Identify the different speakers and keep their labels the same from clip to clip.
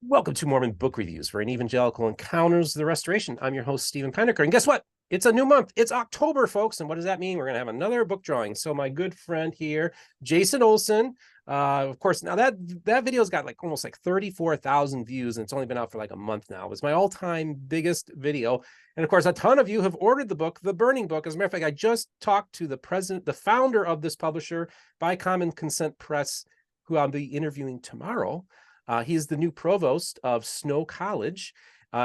Speaker 1: Welcome to Mormon Book Reviews, where an evangelical encounters the restoration. I'm your host, Stephen Pennicker. And guess what? It's a new month. It's October, folks. And what does that mean? We're going to have another book drawing. So my good friend here, Jason Olson, of course, now that video's got like almost like 34,000 views, and it's only been out for like a month now. It's my all-time biggest video. And of course, a ton of you have ordered the book, The Burning Book. As a matter of fact, I just talked to the founder of this publisher, By Common Consent Press, who I'll be interviewing tomorrow. He is the new provost of Snow College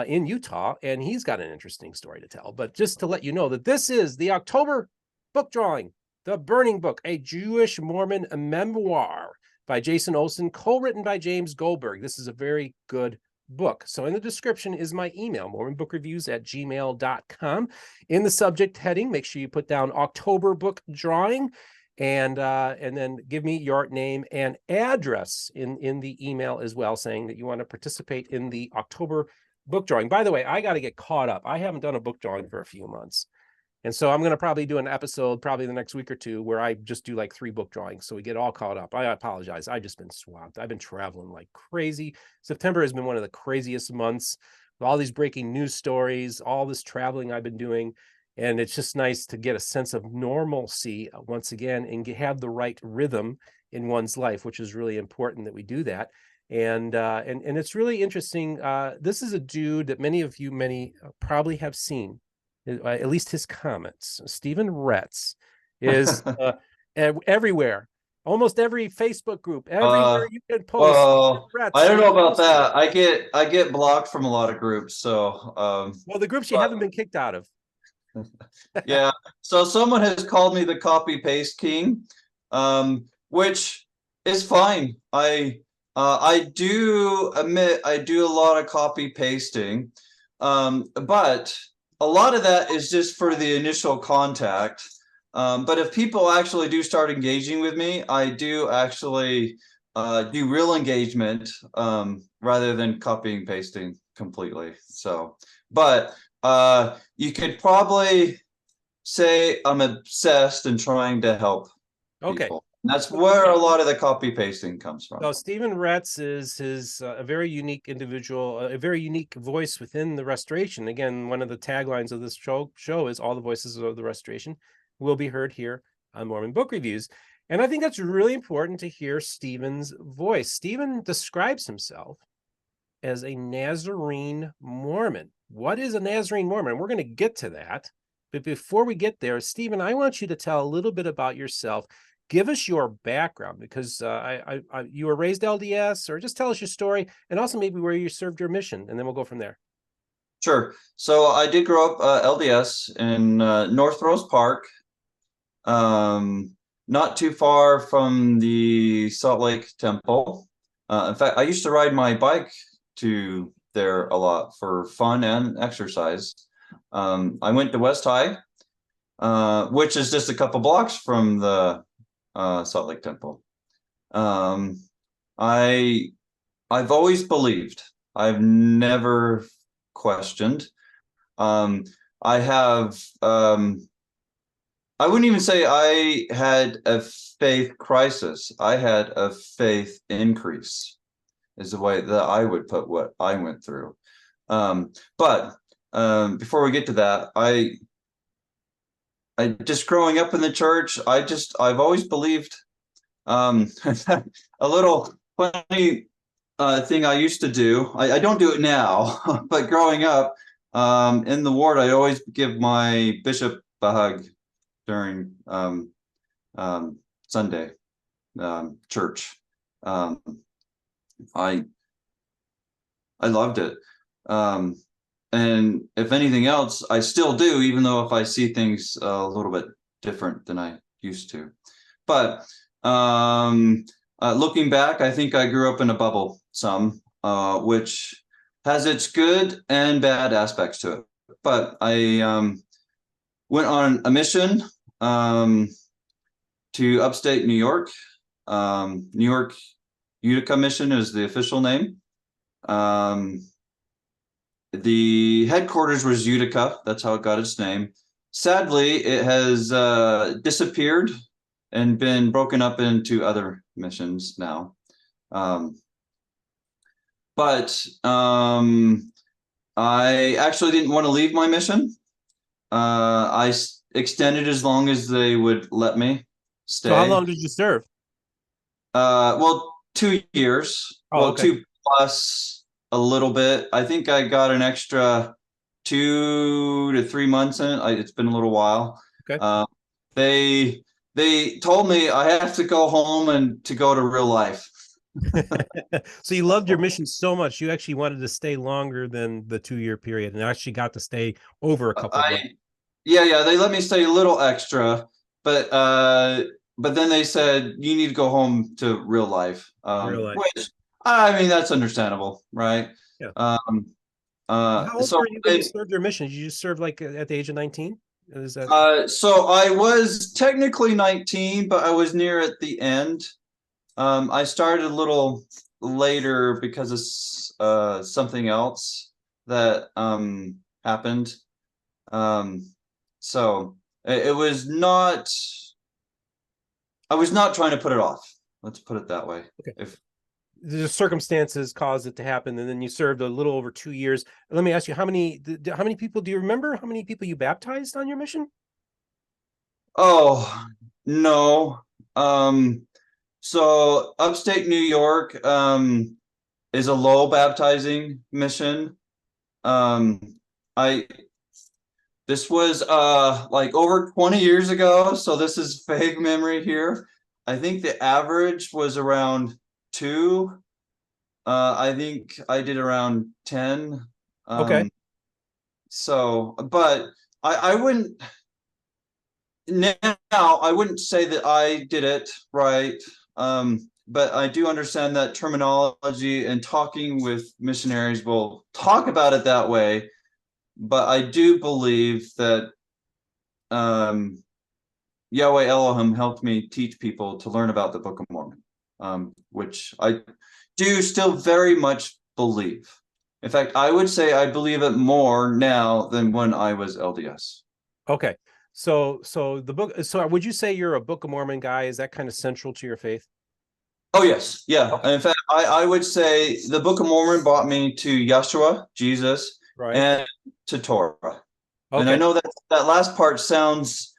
Speaker 1: in Utah, and he's got an interesting story to tell. But just to let you know that this is the October book drawing, The Burning Book, a Jewish Mormon memoir by Jason Olson, co-written by James Goldberg. This is a very good book. So in the description is my email, mormonbookreviews@gmail.com. In the subject heading, make sure you put down October book drawing, and then give me your name and address in the email as well, saying that you want to participate in the October book drawing. By the way, I got to get caught up. I haven't done a book drawing for a few months. And so I'm going to probably do an episode probably the next week or two where I just do like 3 book drawings so we get all caught up. I apologize. I've just been swamped. I've been traveling like crazy. September has been one of the craziest months with all these breaking news stories, all this traveling I've been doing. And it's just nice to get a sense of normalcy once again and have the right rhythm in one's life, which is really important that we do that. And it's really interesting. This is a dude that many of you probably have seen, at least his comments. Steven Retz is everywhere. Almost every Facebook group, everywhere you can post.
Speaker 2: Well, I don't know about that. I get blocked from a lot of groups. So,
Speaker 1: well, the groups you haven't been kicked out of.
Speaker 2: Yeah, so someone has called me the copy paste king, which is fine. I do admit I do a lot of copy pasting, but a lot of that is just for the initial contact. But if people actually do start engaging with me, I do actually do real engagement rather than copying pasting completely. So, but you could probably say I'm obsessed in trying to help people. That's where a lot of the copy pasting comes from.
Speaker 1: So Steven Retz is a very unique individual, a very unique voice within the Restoration. Again, one of the taglines of this show is all the voices of the Restoration will be heard here on Mormon Book Reviews. And I think that's really important to hear Steven's voice. Steven describes himself as a Nazarene Mormon. What is a Nazarene Mormon? We're going to get to that. But before we get there, Steven, I want you to tell a little bit about yourself. Give us your background, because you were raised LDS, or just tell us your story, and also maybe where you served your mission, and then we'll go from there.
Speaker 2: Sure. So I did grow up LDS in North Rose Park, not too far from the Salt Lake Temple. In fact, I used to ride my bike to there a lot for fun and exercise. I went to West High, which is just a couple blocks from the Salt Lake Temple. I've always believed. I've never questioned. I have. I wouldn't even say I had a faith crisis. I had a faith increase, is the way that I would put what I went through. But before we get to that, I just growing up in the church, I've always believed. A little funny thing I used to do. I don't do it now, but growing up in the ward, I always give my bishop a hug during Sunday church. I loved it. And if anything else, I still do, even though if I see things a little bit different than I used to. But looking back, I think I grew up in a bubble some, which has its good and bad aspects to it. But I went on a mission to upstate New York. New York Utica mission is the official name. The headquarters was Utica. That's how it got its name. Sadly, it has disappeared and been broken up into other missions now. but I actually didn't want to leave my mission. I extended as long as they would let me stay.
Speaker 1: So how long did you serve?
Speaker 2: Well, 2 years.
Speaker 1: Oh,
Speaker 2: Well,
Speaker 1: okay.
Speaker 2: 2 plus a little bit. I think I got an extra 2 to 3 months in it. It's been a little while.
Speaker 1: Okay.
Speaker 2: They told me I have to go home and to go to real life.
Speaker 1: So you loved your mission so much, you actually wanted to stay longer than the 2-year period, and actually got to stay over a couple of months.
Speaker 2: Yeah, they let me stay a little extra, but then they said you need to go home to real life.
Speaker 1: Real life.
Speaker 2: Which I mean that's understandable, right?
Speaker 1: Yeah.
Speaker 2: How
Speaker 1: old were you when you served your mission? Did you serve like at the age of 19? Is that
Speaker 2: so I was technically 19, but I was near at the end. I started a little later because of something else that happened. So it was not. I was not trying to put it off. Let's put it that way.
Speaker 1: Okay.
Speaker 2: If
Speaker 1: the circumstances caused it to happen, and then you served a little over 2 years. Let me ask you, how many people do you remember? How many people you baptized on your mission?
Speaker 2: Oh no. So upstate New York is a low baptizing mission. This was like over 20 years ago, so this is vague memory here. I think the average was around 2. I think I did around 10.
Speaker 1: Okay.
Speaker 2: So, but I wouldn't now. I wouldn't say that I did it right. But I do understand that terminology, and talking with missionaries will talk about it that way. But I do believe that Yahweh Elohim helped me teach people to learn about the Book of Mormon, which I do still very much believe. In fact, I would say I believe it more now than when I was LDS.
Speaker 1: Okay. So the book. So would you say you're a Book of Mormon guy? Is that kind of central to your faith?
Speaker 2: Oh yes, yeah.
Speaker 1: Okay.
Speaker 2: In fact, I would say the Book of Mormon brought me to Yeshua, Jesus,
Speaker 1: Right.
Speaker 2: and to Torah. And I
Speaker 1: Okay.
Speaker 2: know that last part sounds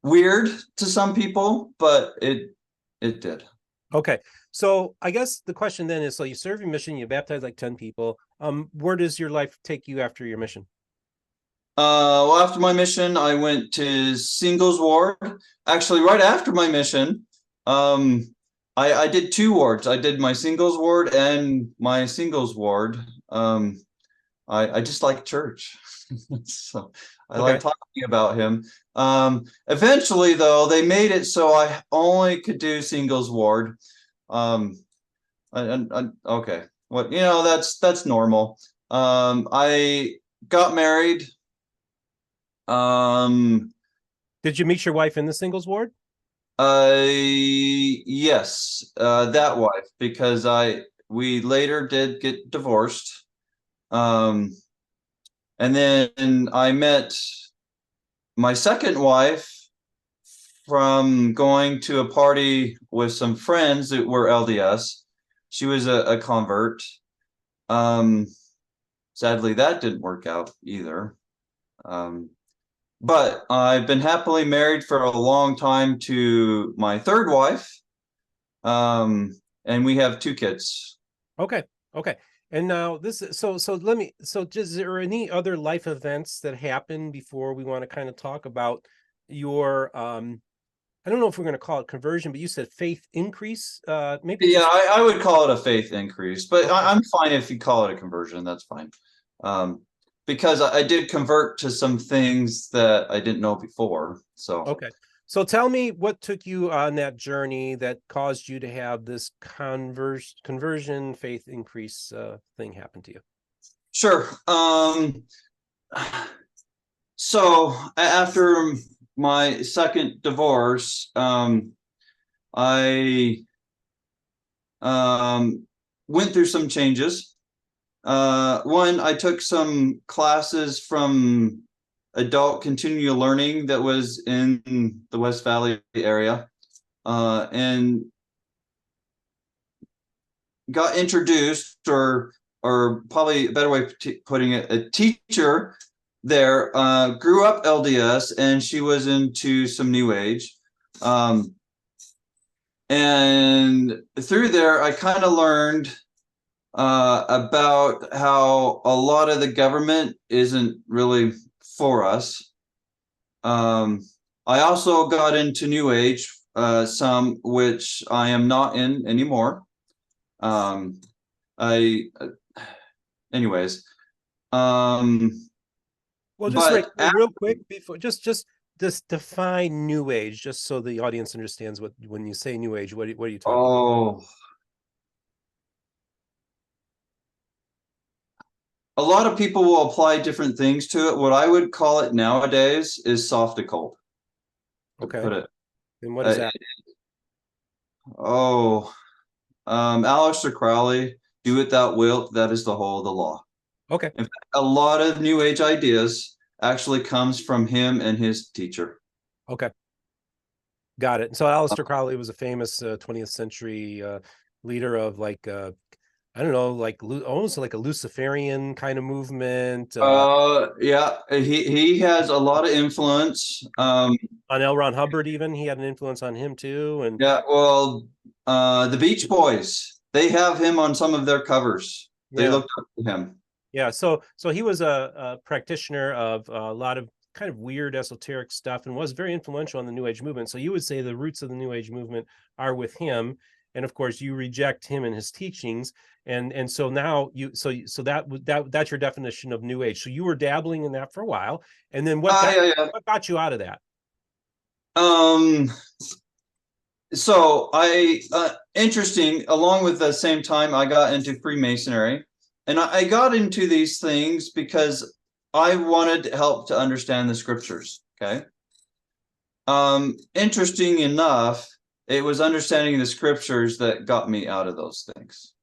Speaker 2: weird to some people, but it did.
Speaker 1: Okay. So I guess the question then is, so you serve your mission, you baptize like 10 people. Where does your life take you after your mission?
Speaker 2: Well, after my mission, I went to singles ward. Actually, right after my mission, I did 2 wards. I did my singles ward and my singles ward. I just like church, so I like talking about him. Eventually, though, they made it so I only could do singles ward. Okay, what that's normal. I got married.
Speaker 1: Did you meet your wife in the singles ward?
Speaker 2: Yes, that wife, because we later did get divorced. And then I met my second wife from going to a party with some friends that were LDS. She was a convert. Sadly, that didn't work out either. But I've been happily married for a long time to my third wife. And we have 2 kids.
Speaker 1: Okay. Okay. And now this is so is there any other life events that happened before we want to kind of talk about your I don't know if we're going to call it conversion, but you said faith increase. Maybe
Speaker 2: Yeah, I would call it a faith increase, but
Speaker 1: okay.
Speaker 2: I'm fine if you call it a conversion. That's fine. Because I did convert to some things that I didn't know before. So
Speaker 1: Okay. So tell me what took you on that journey that caused you to have this conversion faith increase thing happen to you.
Speaker 2: Sure. So after my second divorce, I went through some changes. One, I took some classes from adult continual learning that was in the West Valley area. And got introduced, or probably a better way of putting it, a teacher there grew up LDS, and she was into some New Age. And through there, I kind of learned about how a lot of the government isn't really for us. I also got into New Age, some which I am not in anymore. Anyways.
Speaker 1: Well, just real quick before, just define New Age, just so the audience understands what, when you say New Age, what are you talking about?
Speaker 2: A lot of people will apply different things to it. What I would call it nowadays is soft occult.
Speaker 1: Okay.
Speaker 2: Put it.
Speaker 1: And what is that?
Speaker 2: Aleister Crowley, do it thou wilt, that is the whole of the law.
Speaker 1: Okay.
Speaker 2: In fact, a lot of New Age ideas actually comes from him and his teacher.
Speaker 1: Okay. Got it. So Aleister Crowley was a famous 20th century leader of, like, I don't know, like almost like a Luciferian kind of movement.
Speaker 2: Yeah, he has a lot of influence.
Speaker 1: On L. Ron Hubbard, even he had an influence on him too. And
Speaker 2: yeah, well, the Beach Boys, they have him on some of their covers. They looked up to him.
Speaker 1: Yeah, so he was a practitioner of a lot of kind of weird esoteric stuff, and was very influential on the New Age movement. So you would say the roots of the New Age movement are with him, and of course you reject him and his teachings, and so now that's your definition of New Age. So you were dabbling in that for a while, and then what got you out of that?
Speaker 2: So interesting, along with the same time I got into Freemasonry, and I got into these things because I wanted help to understand the scriptures. Okay. Interesting enough, it was understanding the scriptures that got me out of those things.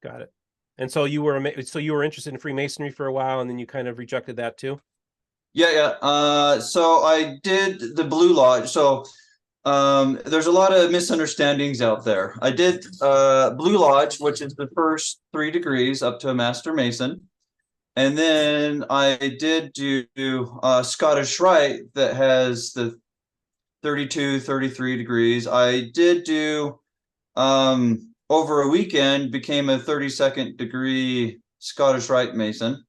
Speaker 1: Got it. And so you were interested in Freemasonry for a while, and then you kind of rejected that too?
Speaker 2: Yeah. So I did the Blue Lodge. So there's a lot of misunderstandings out there. I did Blue Lodge, which is the first 3 degrees up to a Master Mason. And then I did do Scottish Rite that has the 32, 33 degrees. I did do over a weekend, became a 32nd degree Scottish Rite Mason.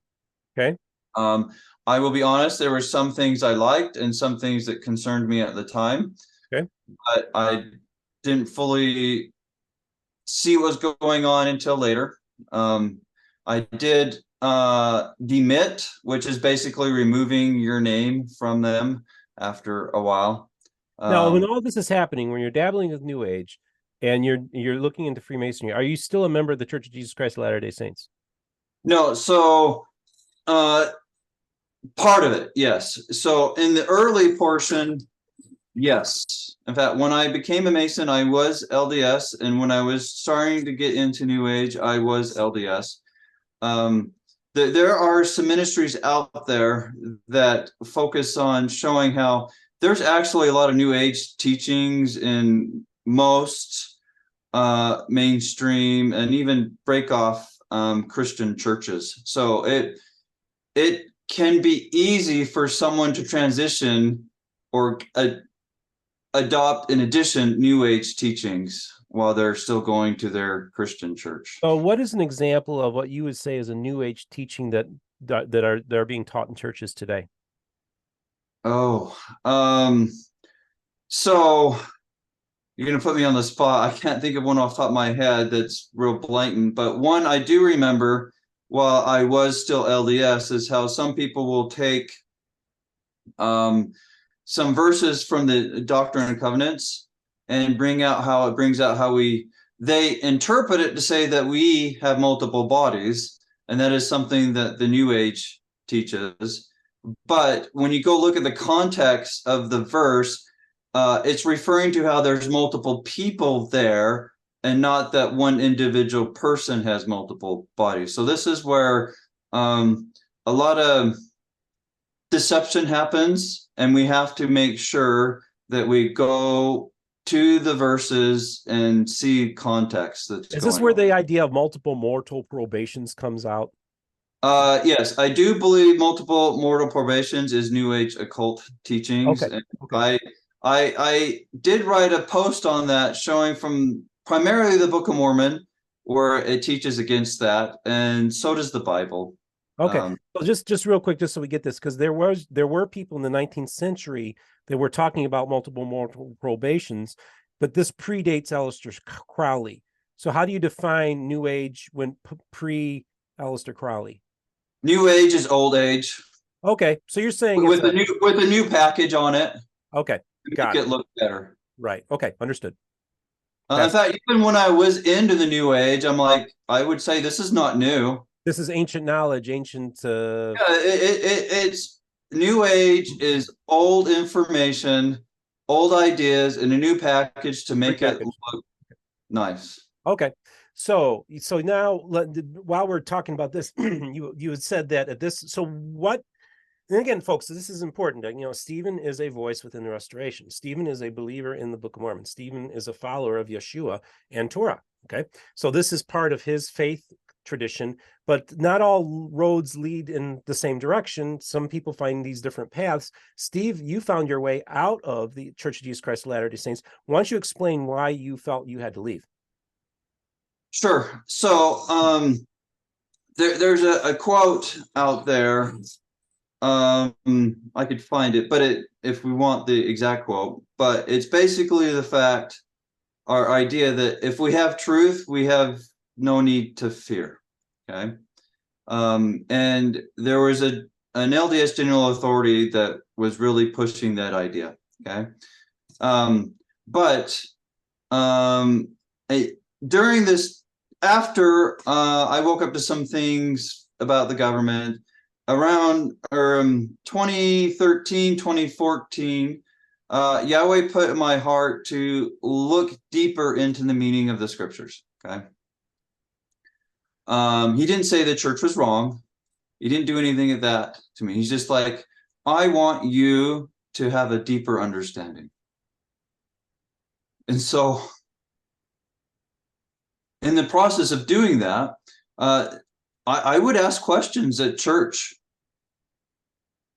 Speaker 1: Okay.
Speaker 2: I will be honest, there were some things I liked and some things that concerned me at the time.
Speaker 1: Okay.
Speaker 2: But I didn't fully see what was going on until later. I did demit, which is basically removing your name from them after a while.
Speaker 1: Now, when all this is happening, when you're dabbling with New Age and you're looking into Freemasonry, are you still a member of the Church of Jesus Christ of Latter-day Saints?
Speaker 2: No, so part of it, yes. So in the early portion, yes. In fact, when I became a Mason, I was LDS, and when I was starting to get into New Age, I was LDS. There are some ministries out there that focus on showing how there's actually a lot of New Age teachings in most mainstream and even break-off Christian churches. So it can be easy for someone to transition or adopt, in addition, New Age teachings while they're still going to their Christian church.
Speaker 1: So what is an example of what you would say is a New Age teaching that are being taught in churches today?
Speaker 2: So you're going to put me on the spot. I can't think of one off the top of my head that's real blatant, but one I do remember while I was still LDS is how some people will take some verses from the Doctrine and Covenants and brings out how they interpret it to say that we have multiple bodies, and that is something that the New Age teaches. But when you go look at the context of the verse, it's referring to how there's multiple people there, and not that one individual person has multiple bodies. So this is where a lot of deception happens, and we have to make sure that we go to the verses and see context that's
Speaker 1: Is this
Speaker 2: going
Speaker 1: where
Speaker 2: on.
Speaker 1: the idea of multiple mortal probations comes out?
Speaker 2: Yes, I do believe multiple mortal probations is New Age occult teachings.
Speaker 1: Okay.
Speaker 2: And
Speaker 1: Okay.
Speaker 2: I did write a post on that showing from primarily the Book of Mormon, where it teaches against that, and so does the Bible.
Speaker 1: Okay. So just real quick, just so we get this, because there were people in the 19th century that were talking about multiple mortal probations, but this predates Aleister Crowley. So how do you define New Age when pre Aleister Crowley?
Speaker 2: New Age is old age.
Speaker 1: Okay, so you're saying
Speaker 2: with a new package on it.
Speaker 1: Okay,
Speaker 2: got it. Look better.
Speaker 1: Right. Okay, understood.
Speaker 2: In fact, even when I was into the New Age, I'm like, I would say this is not new.
Speaker 1: This is ancient knowledge, ancient.
Speaker 2: Yeah, it's New Age is old information, old ideas in a new package to make it look nice.
Speaker 1: Okay. So now while we're talking about this, you had said that at this. So what? And again, folks, this is important. You know, Stephen is a voice within the Restoration. Stephen is a believer in the Book of Mormon. Stephen is a follower of Yeshua and Torah. Okay, so this is part of his faith tradition, but not all roads lead in the same direction. Some people find these different paths. Steve, you found your way out of the Church of Jesus Christ of Latter-day Saints. Why don't you explain why you felt you had to leave?
Speaker 2: Sure. So there's a quote out there. I could find it, but if we want the exact quote, but it's basically the fact, our idea that if we have truth, we have no need to fear. Okay. And there was an LDS General Authority that was really pushing that idea. Okay. During this, after I woke up to some things about the government around 2013, 2014, Yahweh put in my heart to look deeper into the meaning of the scriptures. Okay. He didn't say the church was wrong. He didn't do anything of that to me. He's just like, I want you to have a deeper understanding. And so in the process of doing that, I would ask questions at church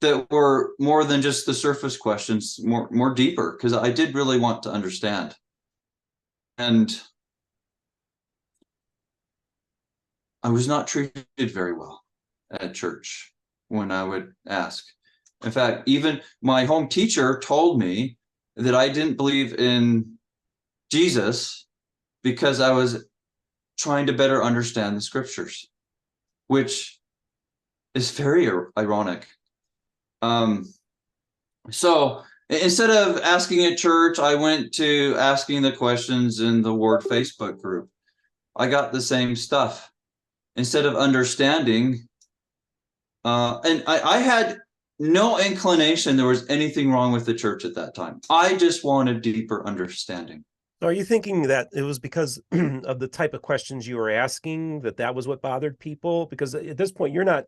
Speaker 2: that were more than just the surface questions, more deeper, because I did really want to understand. And I was not treated very well at church when I would ask. In fact, even my home teacher told me that I didn't believe in Jesus because I was trying to better understand the scriptures, which is very ironic. So instead of asking at church, I went to asking the questions in the Word Facebook group. I got the same stuff. Instead of understanding, and I had no inclination there was anything wrong with the church at that time. I just wanted deeper understanding.
Speaker 1: So are you thinking that it was because of the type of questions you were asking, that was what bothered people? Because at this point, you're not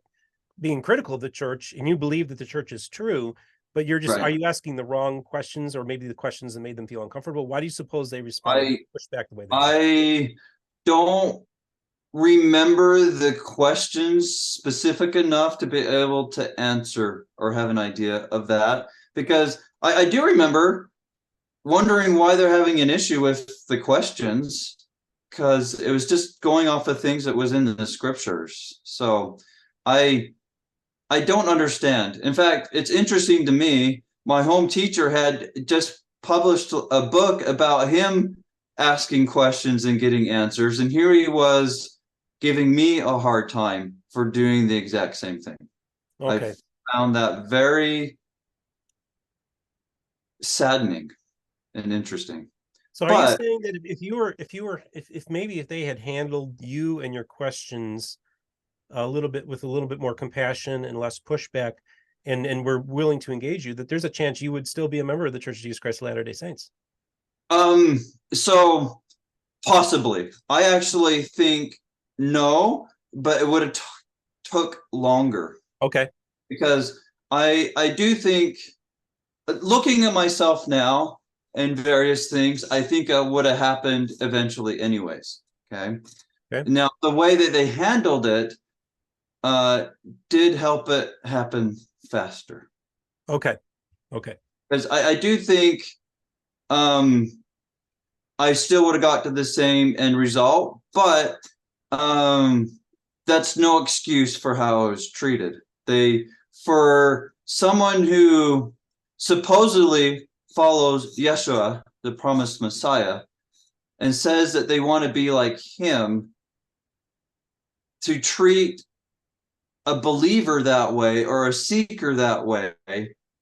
Speaker 1: being critical of the church and you believe that the church is true, but you're just, are you asking the wrong questions, or maybe the questions that made them feel uncomfortable? Why do you suppose they responded, push back the way they did?
Speaker 2: I don't remember the questions specific enough to be able to answer or have an idea of that, because I do remember wondering why they're having an issue with the questions, because it was just going off of things that was in the scriptures. So I don't understand. In fact, it's interesting to me, my home teacher had just published a book about him asking questions and getting answers, and here he was giving me a hard time for doing the exact same thing. Okay. I found that very saddening and interesting.
Speaker 1: So are you saying that if maybe if they had handled you and your questions a little bit with a little bit more compassion and less pushback, and were willing to engage you, that there's a chance you would still be a member of the Church of Jesus Christ of Latter-day Saints?
Speaker 2: So possibly. I actually think no, but it would have took longer.
Speaker 1: Okay.
Speaker 2: Because I do think, looking at myself now, and various things, I think would have happened eventually anyways. Okay. Now, the way that they handled it did help it happen faster.
Speaker 1: Okay.
Speaker 2: Because I do think I still would have got to the same end result, but that's no excuse for how I was treated. For someone who supposedly follows Yeshua, the promised Messiah, and says that they want to be like him, to treat a believer that way or a seeker that way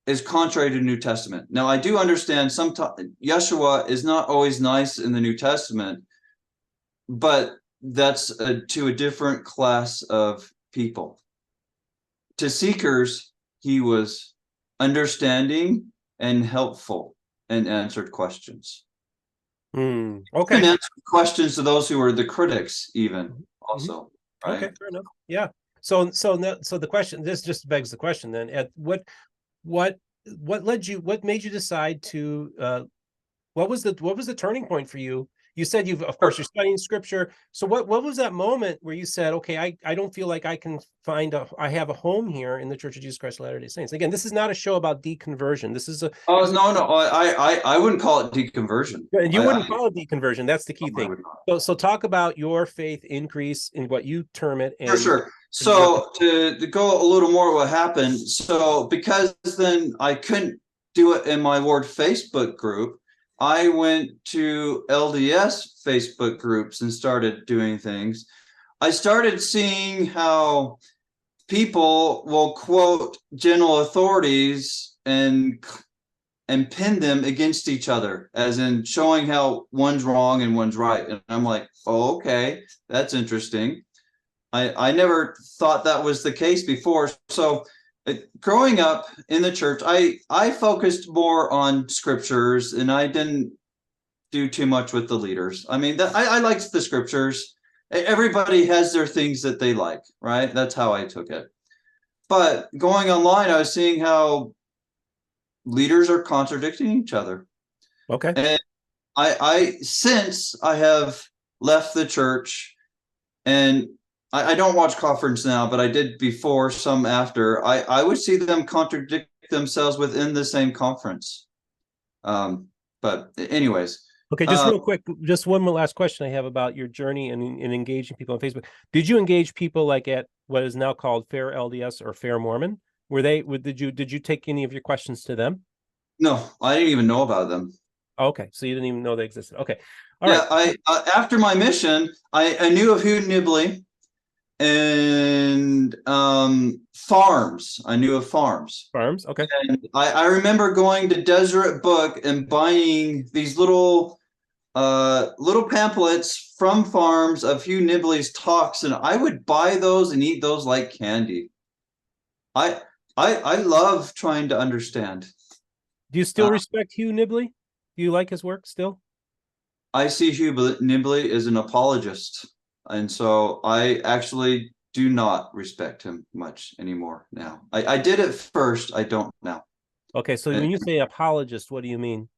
Speaker 2: is contrary to the New Testament. Now, I do understand sometimes Yeshua is not always nice in the New Testament, but that's to a different class of people. To seekers, he was understanding and helpful and answered questions.
Speaker 1: Okay.
Speaker 2: And answered questions to those who were the critics, even also. Right?
Speaker 1: Okay, fair enough. Yeah. So the question, this just begs the question then, at what made you decide to what was the turning point for you? You said you're studying scripture. So what was that moment where you said, okay, I don't feel like I can I have a home here in the Church of Jesus Christ of Latter-day Saints? Again, this is not a show about deconversion. This is
Speaker 2: I wouldn't call it deconversion.
Speaker 1: And you wouldn't call it deconversion. That's the key thing. So talk about your faith increase in what you term it. And
Speaker 2: sure. So to go a little more what happened. So because then I couldn't do it in my ward Facebook group, I went to LDS Facebook groups and started doing things. I started seeing how people will quote general authorities and pin them against each other, as in showing how one's wrong and one's right. And I'm like, oh, okay, that's interesting. I never thought that was the case before. So growing up in the church, I focused more on scriptures, and I didn't do too much with the leaders. I mean, I liked the scriptures. Everybody has their things that they like, right? That's how I took it. But going online, I was seeing how leaders are contradicting each other.
Speaker 1: Okay.
Speaker 2: And since I have left the church, and I don't watch conference now, but I did before, some after, I would see them contradict themselves within the same conference. But anyways.
Speaker 1: Okay, just real quick, just one more last question I have about your journey in engaging people on Facebook. Did you engage people like at what is now called Fair LDS or Fair Mormon? Did you take any of your questions to them?
Speaker 2: No, I didn't even know about them.
Speaker 1: Okay, so you didn't even know they existed. Okay, all
Speaker 2: right. After my mission, I knew of Hugh Nibley and farms. I knew of farms.
Speaker 1: Farms, okay.
Speaker 2: And I remember going to Deseret Book and buying these little pamphlets from farms of Hugh Nibley's talks, and I would buy those and eat those like candy. I love trying to understand.
Speaker 1: Do you still respect Hugh Nibley? Do you like his work still?
Speaker 2: I see Hugh Nibley as an apologist, and so I actually do not respect him much anymore now. I did at first, I don't now.
Speaker 1: Okay, so when you say apologist, what do you mean?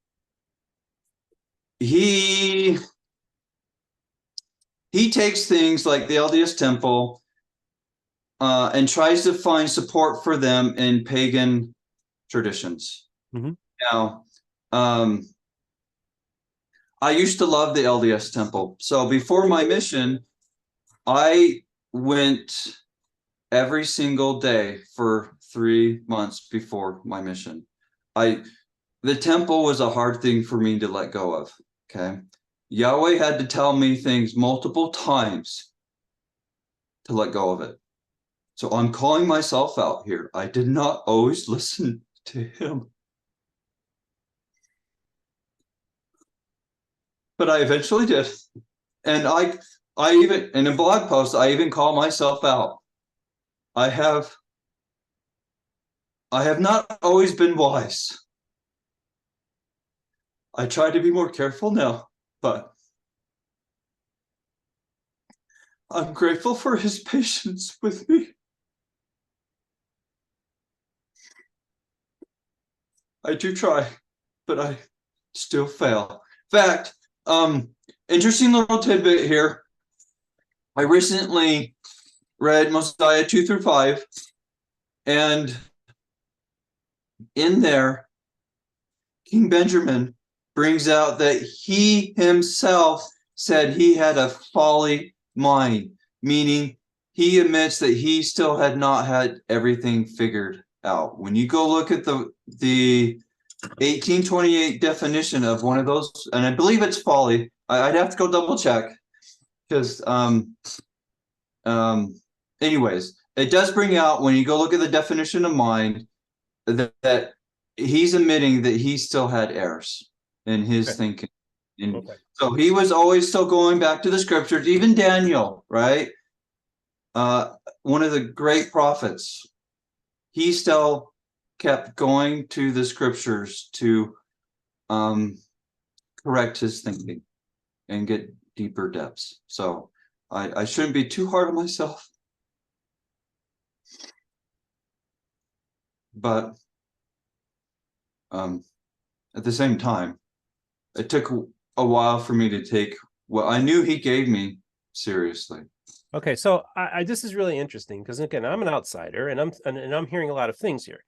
Speaker 2: He takes things like the LDS Temple and tries to find support for them in pagan traditions.
Speaker 1: Mm-hmm.
Speaker 2: Now, I used to love the LDS Temple. So before my mission, I went every single day for 3 months before my mission. The temple was a hard thing for me to let go of. Okay. Yahweh had to tell me things multiple times to let go of it. So I'm calling myself out here. I did not always listen to him. But I eventually did. And I even, in a blog post, I even call myself out. I have not always been wise. I try to be more careful now, but I'm grateful for his patience with me. I do try, but still fail. In fact, interesting little tidbit here. I recently read Mosiah 2 through 5, and in there, King Benjamin brings out that he himself said he had a folly mind, meaning he admits that he still had not had everything figured out. When you go look at the 1828 definition of one of those, and I believe it's folly. I'd have to go double check because anyways, it does bring out, when you go look at the definition of mind, that he's admitting that he still had errors in his thinking. And so he was always still going back to the scriptures, even Daniel, right? One of the great prophets, he still kept going to the scriptures to correct his thinking and get deeper depths. So I shouldn't be too hard on myself. But at the same time, it took a while for me to take what I knew he gave me seriously.
Speaker 1: Okay, so this is really interesting because, again, I'm an outsider, and I'm hearing a lot of things here.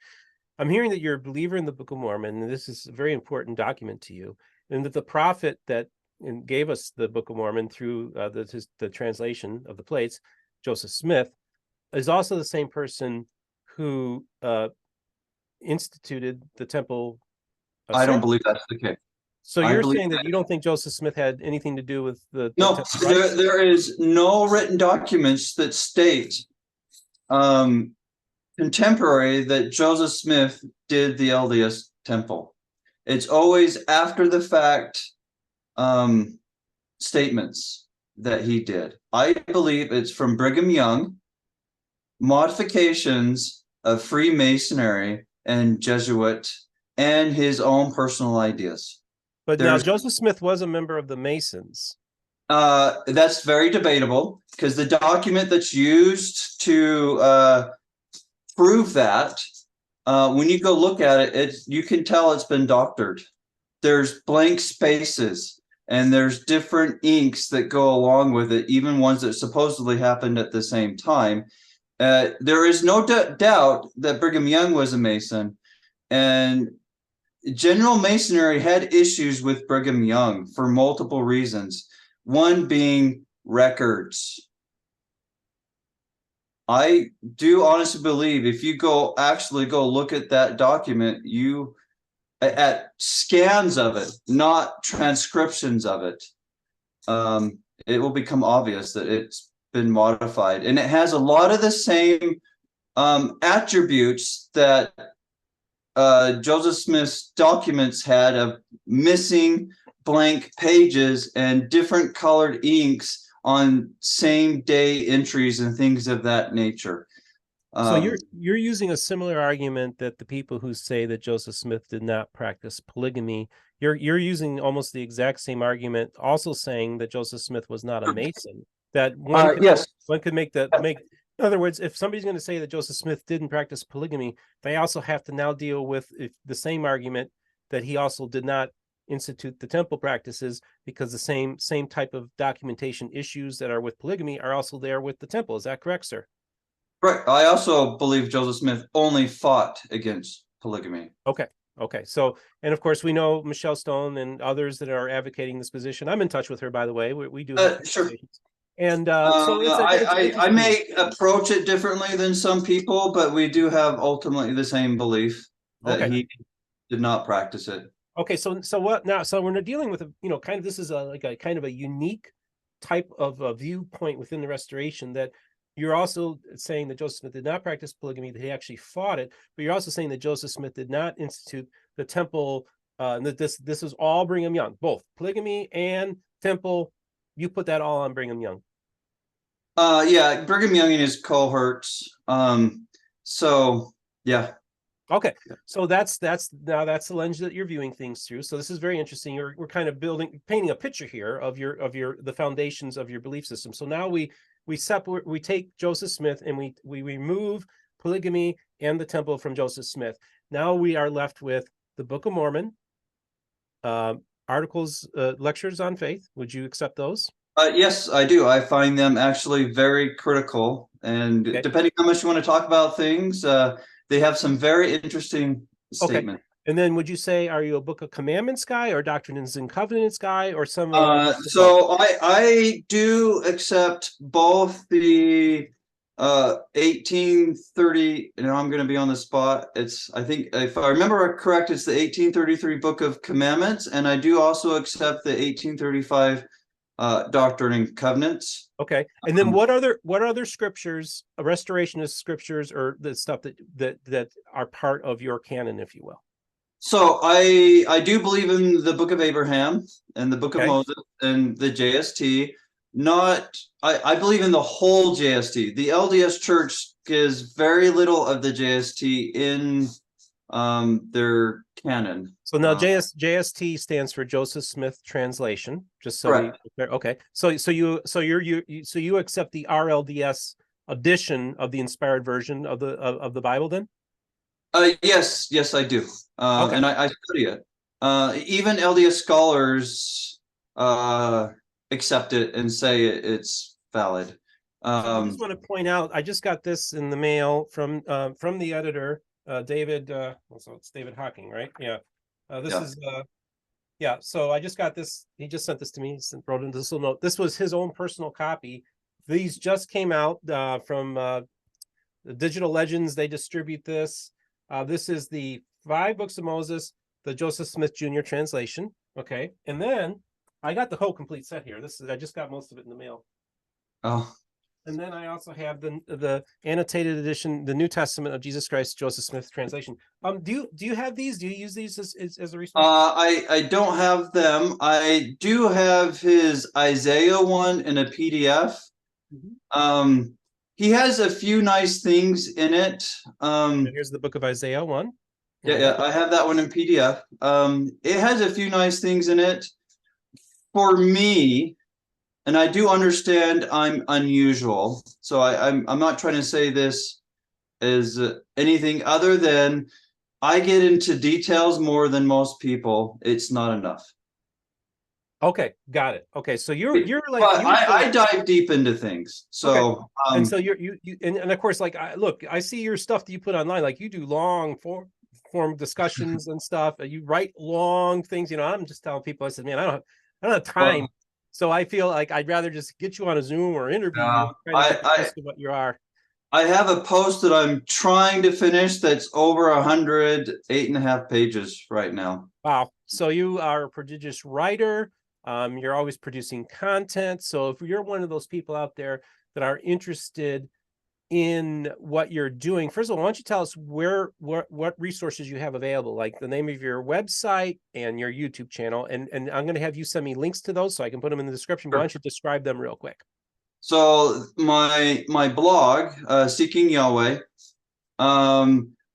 Speaker 1: I'm hearing that you're a believer in the Book of Mormon, and this is a very important document to you, and that the prophet that gave us the Book of Mormon through the translation of the plates, Joseph Smith, is also the same person who instituted the temple.
Speaker 2: I don't believe that's the case.
Speaker 1: So you're saying that you don't think Joseph Smith had anything to do with the
Speaker 2: no, there is no written documents that state contemporary that Joseph Smith did the LDS Temple. It's always after the fact statements that he did. I believe it's from Brigham Young, modifications of Freemasonry and Jesuit, and his own personal ideas.
Speaker 1: But now Joseph Smith was a member of the Masons.
Speaker 2: That's very debatable, because the document that's used to prove that, when you go look at it, you can tell it's been doctored. There's blank spaces, and there's different inks that go along with it, even ones that supposedly happened at the same time. There is no doubt that Brigham Young was a Mason, and General Masonry had issues with Brigham Young for multiple reasons. One being records. I do honestly believe if you actually go look at that document, at scans of it, not transcriptions of it, it will become obvious that it's been modified, and it has a lot of the same attributes that Joseph Smith's documents had, of missing blank pages and different colored inks on same day entries and things of that nature.
Speaker 1: So you're using a similar argument that the people who say that Joseph Smith did not practice polygamy, you're using almost the exact same argument, also saying that Joseph Smith was not a Mason. That one could make. In other words, if somebody's going to say that Joseph Smith didn't practice polygamy, they also have to now deal with the same argument that he also did not institute the temple practices, because the same type of documentation issues that are with polygamy are also there with the temple. Is that correct, sir?
Speaker 2: Right. I also believe Joseph Smith only fought against polygamy.
Speaker 1: Okay. So, and of course, we know Michelle Stone and others that are advocating this position. I'm in touch with her, by the way. We do.
Speaker 2: Sure.
Speaker 1: And so
Speaker 2: I may approach it differently than some people, but we do have ultimately the same belief that he did not practice it.
Speaker 1: Okay, so what now? So we're dealing with kind of, this is like a kind of a unique type of a viewpoint within the Restoration, that you're also saying that Joseph Smith did not practice polygamy, that he actually fought it, but you're also saying that Joseph Smith did not institute the temple, and that this is all Brigham Young, both polygamy and temple. You put that all on Brigham Young.
Speaker 2: Yeah, Brigham Young and his cohorts. So yeah.
Speaker 1: Okay, so that's the lens that you're viewing things through. So this is very interesting. We're kind of painting a picture here of the foundations of your belief system. So now we take Joseph Smith and we remove polygamy and the temple from Joseph Smith. Now we are left with the Book of Mormon, articles, lectures on faith. Would you accept those?
Speaker 2: Yes, I do. I find them actually very critical, and
Speaker 1: Okay.
Speaker 2: depending how much you want to talk about things, they have some very interesting statements.
Speaker 1: And then would you say, are you a Book of Commandments guy or Doctrines and Covenants guy or some?
Speaker 2: So I do accept both the 1830, and I'm going to be on the spot. I think if I remember correct, it's the 1833 Book of Commandments, and I do also accept the 1835 Doctrine and Covenants.
Speaker 1: Okay. And then what other scriptures, restorationist scriptures, or the stuff that are part of your canon, if you will?
Speaker 2: So I do believe in the Book of Abraham and the Book of Moses and the JST. I believe in the whole JST. The LDS Church gives very little of the JST in their canon.
Speaker 1: So now JST stands for Joseph Smith Translation. Just so
Speaker 2: correct.
Speaker 1: Okay. So you accept the RLDS edition of the inspired version of the Bible then?
Speaker 2: Yes, I do. And I study it. Even LDS scholars accept it and say it's valid.
Speaker 1: I just want to point out, I just got this in the mail from the editor, David. So it's David Hawking, right? Yeah. So I just got this. He just sent this to me. He wrote in this little note. This was his own personal copy. These just came out from the Digital Legends. They distribute this. This is the 5 Books of Moses, the Joseph Smith Jr. translation. Okay. And then I got the whole complete set here. I just got most of it in the mail.
Speaker 2: Oh.
Speaker 1: And then I also have the annotated edition, the New Testament of Jesus Christ, Joseph Smith translation. Do you have these? Do you use these as a resource?
Speaker 2: I don't have them. I do have his Isaiah one in a PDF. Mm-hmm. He has a few nice things in it.
Speaker 1: Here's the Book of Isaiah one.
Speaker 2: Yeah, I have that one in PDF. It has a few nice things in it. For me, and I do understand I'm unusual, so I'm not trying to say this as anything other than I get into details more than most people. It's not enough.
Speaker 1: Okay, got it. Okay, so you're like
Speaker 2: I dive deep into things. So
Speaker 1: and so you and of course, like I see your stuff that you put online. Like you do long form discussions and stuff. You write long things. I'm just telling people. I said, man, I don't have time. So I feel like I'd rather just get you on a Zoom or interview you. Get the gist of what you are.
Speaker 2: I have a post that I'm trying to finish that's over 100, 8.5 pages right now.
Speaker 1: Wow. So you are a prodigious writer. You're always producing content. So if you're one of those people out there that are interested in what you're doing, first of all, why don't you tell us what resources you have available, like the name of your website and your YouTube channel, and I'm going to have you send me links to those so I can put them in the description. Sure. Why don't you describe them real quick?
Speaker 2: So my blog, Seeking Yahweh,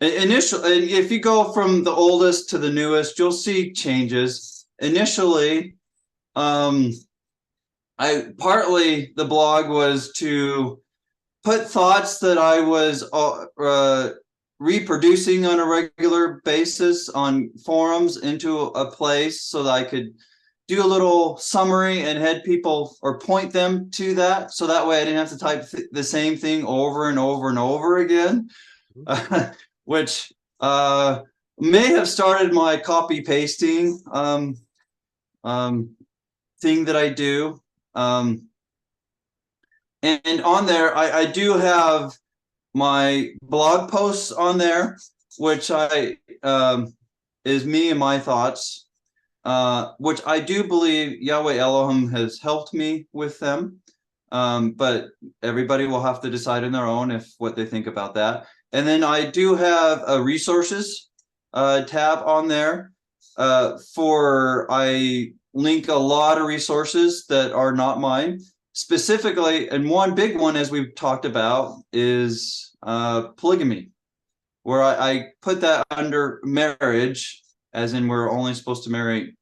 Speaker 2: initially, if you go from the oldest to the newest, you'll see changes. Initially, partly the blog was to put thoughts that I was reproducing on a regular basis on forums into a place so that I could do a little summary and head people or point them to that. So that way I didn't have to type the same thing over and over and over again, which may have started my copy pasting thing that I do. And on there, I do have my blog posts on there, which is me and my thoughts, which I do believe Yahweh Elohim has helped me with them. But everybody will have to decide on their own what they think about that. And then I do have a resources tab on there I link a lot of resources that are not mine. Specifically, and one big one, as we've talked about, is polygamy, where I put that under marriage, as in we're only supposed to marry.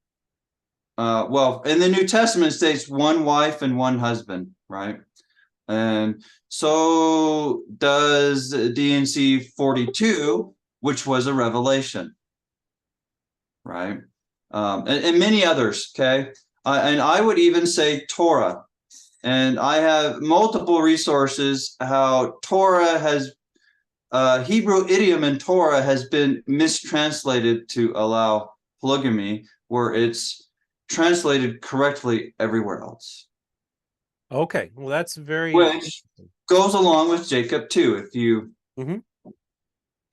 Speaker 2: Well, in the New Testament, it states one wife and one husband, right? And so does DNC 42, which was a revelation, right? and many others. Okay, and I would even say Torah. And I have multiple resources how Torah has Hebrew idiom in Torah has been mistranslated to allow polygamy, where it's translated correctly everywhere else.
Speaker 1: Okay, well, that's very
Speaker 2: Which goes along with Jacob too, if you
Speaker 1: Mhm.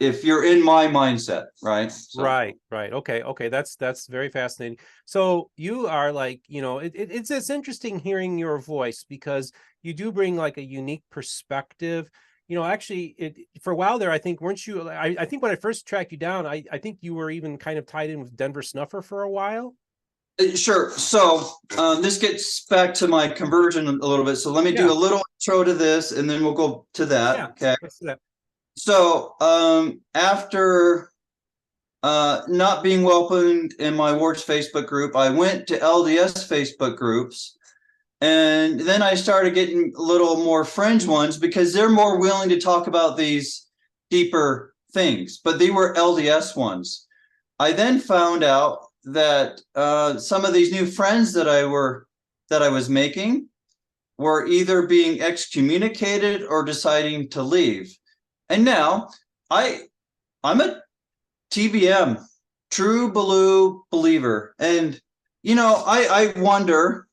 Speaker 2: if you're in my mindset, right? So,
Speaker 1: Right. Okay, that's very fascinating. So you are like, it's interesting hearing your voice because you do bring like a unique perspective. Actually, for a while there, I think, weren't you? I think when I first tracked you down, I think you were even kind of tied in with Denver Snuffer for a while.
Speaker 2: sure. So this gets back to my conversion a little bit. So let me do a little intro to this, and then we'll go to that.
Speaker 1: Yeah.
Speaker 2: Okay.
Speaker 1: Let's do that.
Speaker 2: So after not being welcomed in my ward's Facebook group, I went to LDS Facebook groups, and then I started getting a little more fringe ones because they're more willing to talk about these deeper things, but they were LDS ones. I then found out that some of these new friends that I was making were either being excommunicated or deciding to leave. And now I'm a TBM, true blue believer. And I wonder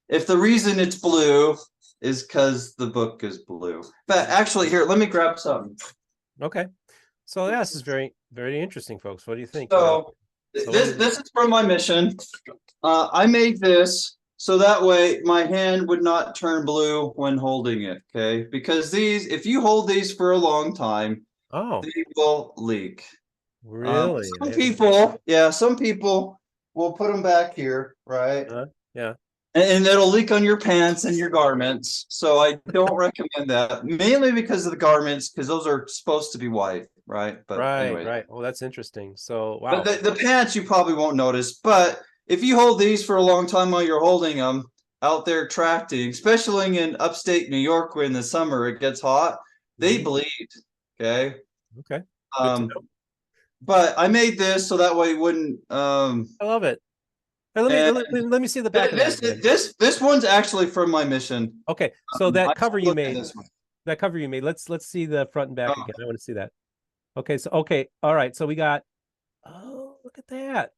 Speaker 2: if the reason it's blue is because the book is blue. But actually, here, let me grab something.
Speaker 1: Okay. So yeah, this is very, very interesting, folks. What do you think?
Speaker 2: So this is from my mission. I made this so that way my hand would not turn blue when holding it. Okay, because if you hold these for a long time, they will leak.
Speaker 1: Really?
Speaker 2: Some people will put them back here, right?
Speaker 1: Yeah.
Speaker 2: And it'll leak on your pants and your garments. So I don't recommend that, mainly because of the garments, because those are supposed to be white, right? But anyway.
Speaker 1: Right. Oh, that's interesting. So, wow.
Speaker 2: But the pants you probably won't notice. But if you hold these for a long time while you're holding them out there tracting, especially in upstate New York where in the summer it gets hot, they bleed. Okay.
Speaker 1: Okay.
Speaker 2: But I made this so that way it wouldn't.
Speaker 1: I love it. Let me see the back of that.
Speaker 2: This one's actually from my mission.
Speaker 1: Okay, so that cover you made. Let's see the front and back again. I want to see that. Okay, all right. So we got. Oh, look at that.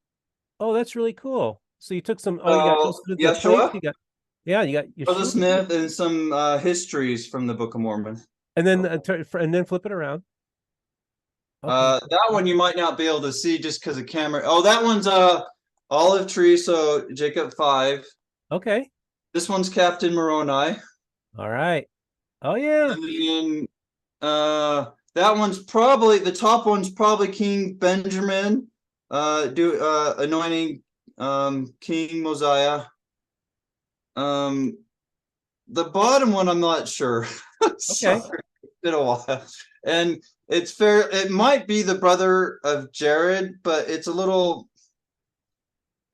Speaker 1: Oh, that's really cool. So you took some. You got
Speaker 2: Yeshua.
Speaker 1: You got Yeshua.
Speaker 2: Joseph Smith and some histories from the Book of Mormon.
Speaker 1: And then flip it around.
Speaker 2: Okay. That one you might not be able to see just because of camera. Oh, that one's olive tree. So Jacob 5.
Speaker 1: Okay.
Speaker 2: This one's Captain Moroni.
Speaker 1: All right. Oh yeah.
Speaker 2: And that one's probably the top one's probably King Benjamin. Anointing King Mosiah. The bottom one I'm not sure.
Speaker 1: Okay.
Speaker 2: It's been a while. And it's fair. It might be the brother of Jared, but it's a little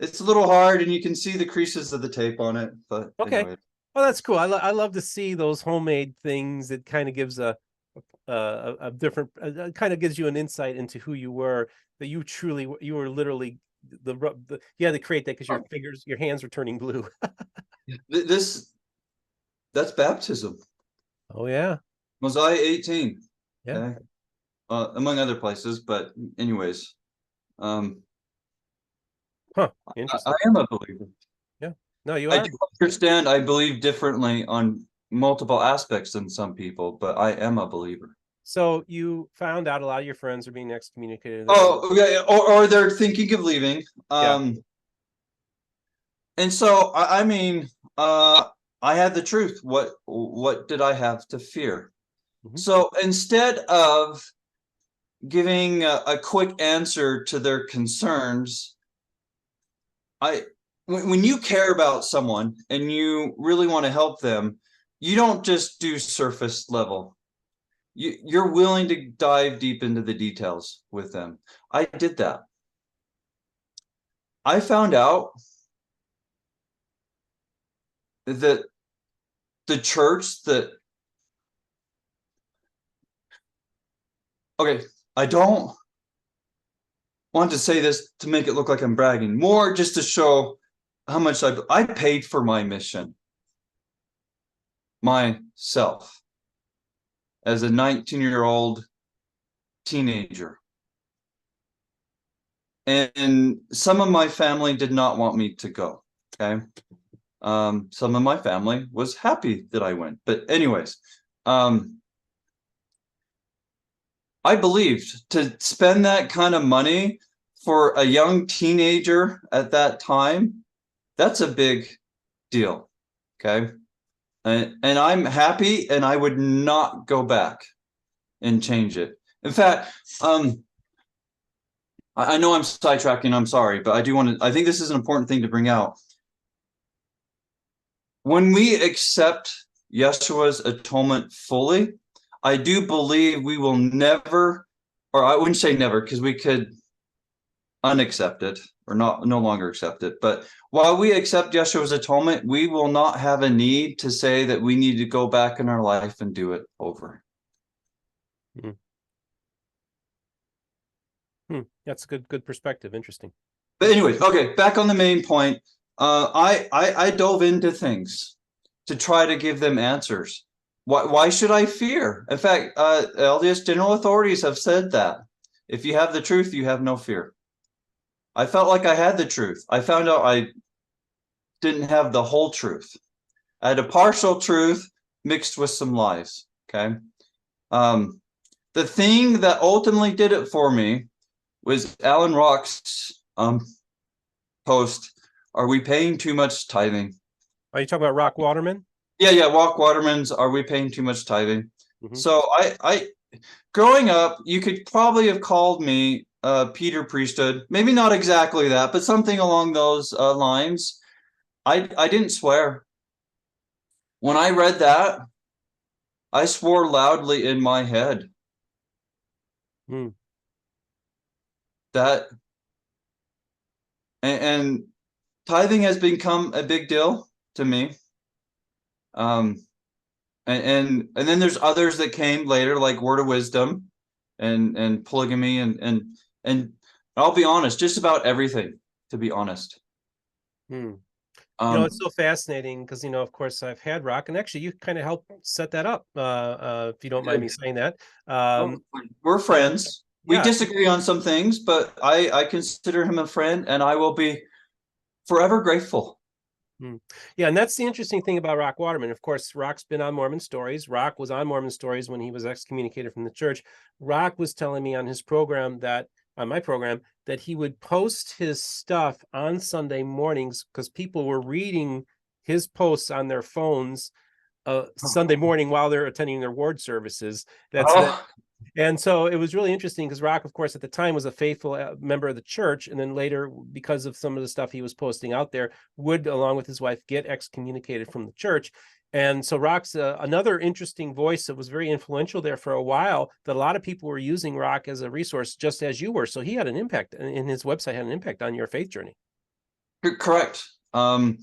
Speaker 2: hard, and you can see the creases of the tape on it. But
Speaker 1: okay,
Speaker 2: anyway.
Speaker 1: Well, that's cool. I love to see those homemade things. It kind of gives a different, kind of gives you an insight into who you were. That you were literally you had to create that because your hands were turning blue.
Speaker 2: That's baptism.
Speaker 1: Oh yeah.
Speaker 2: Mosiah 18.
Speaker 1: Yeah.
Speaker 2: Okay. Among other places, but anyways.
Speaker 1: Interesting.
Speaker 2: I am a believer.
Speaker 1: Yeah. No, you are.
Speaker 2: I do understand I believe differently on multiple aspects than some people, but I am a believer.
Speaker 1: So you found out a lot of your friends are being excommunicated.
Speaker 2: Oh, yeah, or they're thinking of leaving. And so I mean, I had the truth. What did I have to fear? Mm-hmm. So instead of giving a quick answer to their concerns, when you care about someone and you really want to help them, you don't just do surface level. You're willing to dive deep into the details with them. I did that. I found out that the church I don't want to say this to make it look like I'm bragging, more just to show how much I paid for my mission myself as a 19-year-old teenager. And some of my family did not want me to go. Okay. Some of my family was happy that I went. But anyways, I believed to spend that kind of money for a young teenager at that time, that's a big deal. Okay. And I'm happy, and I would not go back and change it. In fact, I know I'm sidetracking, I'm sorry, but I think this is an important thing to bring out. When we accept Yeshua's atonement fully, I do believe we will never, or I wouldn't say never, because we could unaccept it or no longer accept it. But while we accept Yeshua's atonement, we will not have a need to say that we need to go back in our life and do it over.
Speaker 1: That's a good perspective. Interesting.
Speaker 2: But anyways, okay, back on the main point. I dove into things to try to give them answers. Why should I fear? In fact, LDS general authorities have said that if you have the truth, you have no fear. I felt like I had the truth. I found out I didn't have the whole truth. I had a partial truth mixed with some lies. Okay. The thing that ultimately did it for me was Alan Rock's post, "Are we paying too much tithing?"
Speaker 1: Are you talking about Rock Waterman?
Speaker 2: Yeah, Waterman's "Are we paying too much tithing?" So I growing up, you could probably have called me Peter Priesthood, maybe not exactly that, but something along those lines. I didn't swear. When I read that, I swore loudly in my head. That and tithing has become a big deal to me. And then there's others that came later, like Word of Wisdom and Polygamy and I'll be honest, just about everything, to be honest.
Speaker 1: It's so fascinating because, of course, I've had Rock, and actually you kind of helped set that up, if you don't mind me saying that.
Speaker 2: We're friends.
Speaker 1: Yeah.
Speaker 2: We disagree on some things, but I consider him a friend, and I will be forever grateful.
Speaker 1: Yeah, and that's the interesting thing about Rock Waterman. Of course, Rock's been on Mormon Stories. Rock was on Mormon Stories when he was excommunicated from the church. Rock was telling me on his program on my program, that he would post his stuff on Sunday mornings because people were reading his posts on their phones Sunday morning while they're attending their ward services. And so it was really interesting because Rock, of course, at the time was a faithful member of the church. And then later, because of some of the stuff he was posting out there, would, along with his wife, get excommunicated from the church. And so Rock's another interesting voice that was very influential there for a while, that a lot of people were using Rock as a resource, just as you were. So he had an impact, and his website had an impact on your faith journey.
Speaker 2: Correct. I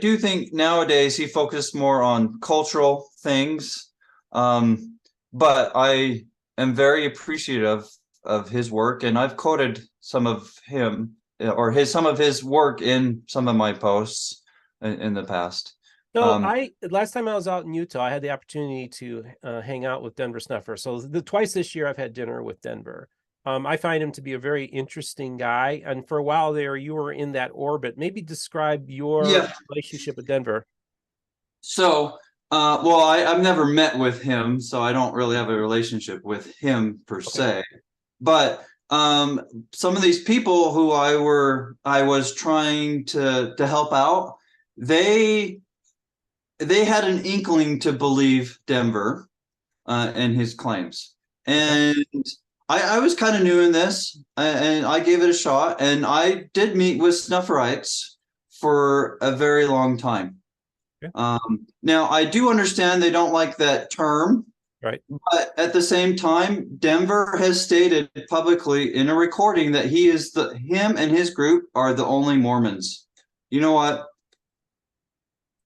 Speaker 2: do think nowadays he focused more on cultural things, but I am very appreciative of his work, and I've quoted some of him or some of his work in some of my posts in the past.
Speaker 1: So last time I was out in Utah, I had the opportunity to hang out with Denver Snuffer. So twice this year I've had dinner with Denver. I find him to be a very interesting guy. And for a while there, you were in that orbit. Maybe describe your relationship with Denver. So,
Speaker 2: I've never met with him, so I don't really have a relationship with him per se. But some of these people who I was trying to help out, they had an inkling to believe Denver and his claims. And I was kind of new in this, and I gave it a shot, and I did meet with Snufferites for a very long time. Now, I do understand they don't like that term,
Speaker 1: right?
Speaker 2: But at the same time, Denver has stated publicly in a recording that him and his group are the only Mormons. You know what?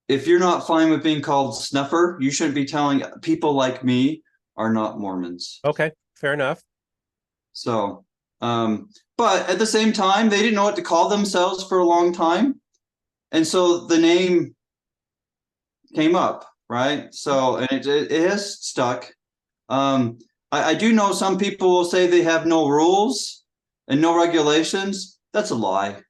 Speaker 2: If you're not fine with being called Snuffer, you shouldn't be telling people like me are not Mormons.
Speaker 1: Okay, fair enough.
Speaker 2: So, but at the same time, they didn't know what to call themselves for a long time. And so the name came up, right? So, and it has stuck. I do know some people will say they have no rules and no regulations. That's a lie.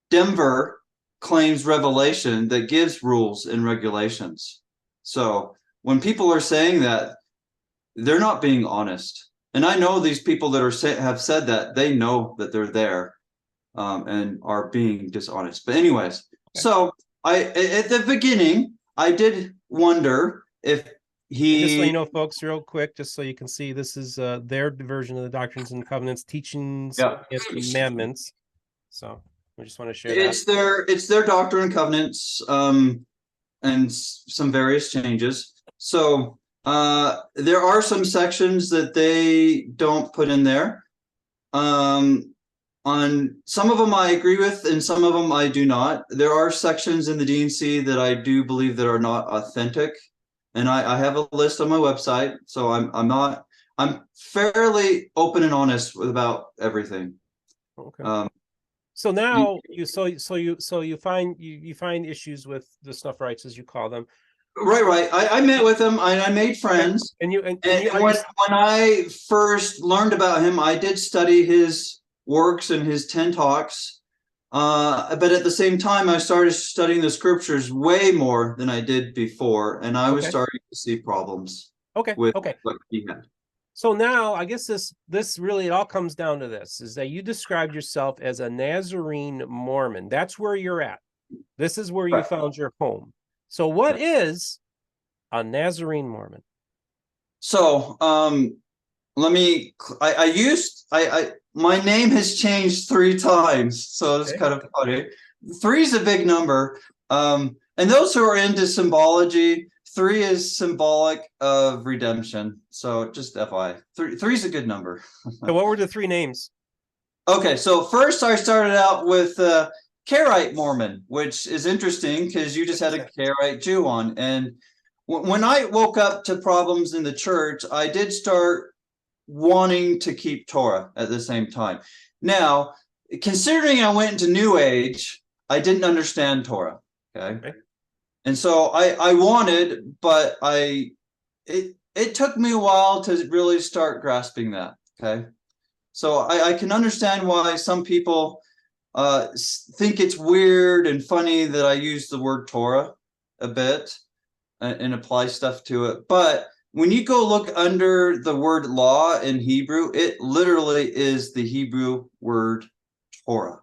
Speaker 2: Denver claims revelation that gives rules and regulations. So when people are saying that, they're not being honest. And I know these people that have said that, they know that they're there and are being dishonest. But anyways, so at the beginning, I did wonder if
Speaker 1: just so you know, folks, real quick, just so you can see, this is their version of the Doctrines and Covenants, Teachings and Commandments. So we just want to share that.
Speaker 2: It's their Doctrine and Covenants and some various changes. So there are some sections that they don't put in there. On some of them I agree with, and some of them I do not. There are sections in the D&C that I do believe that are not authentic, and I have a list on my website. So I'm fairly open and honest about everything.
Speaker 1: Okay. So now you find issues with the Snufferites, as you call them.
Speaker 2: Right. I met with him. I made friends. And when I first learned about him, I did study his works and his 10 talks. But at the same time, I started studying the scriptures way more than I did before, and I was starting to see problems. With what he had.
Speaker 1: So now I guess this really, it all comes down to this, is that you described yourself as a Nazarene Mormon. That's where you're at. This is where you found your home. So what is a Nazarene Mormon? So
Speaker 2: let me, my name has changed 3 times, so it's kind of funny. 3 is a big number. And those who are into symbology, 3 is symbolic of redemption. So just FYI, 3 is a good number.
Speaker 1: So what were the 3 names?
Speaker 2: Okay, so first I started out with Karaite Mormon, which is interesting because you just had a Karaite Jew on. And when I woke up to problems in the church, I did start wanting to keep Torah at the same time. Now, considering I went into New Age, I didn't understand Torah. Okay. And so I wanted, but it took me a while to really start grasping that. Okay. So I can understand why some people think it's weird and funny that I use the word Torah a bit and apply stuff to it. But when you go look under the word law in Hebrew, it literally is the Hebrew word Torah,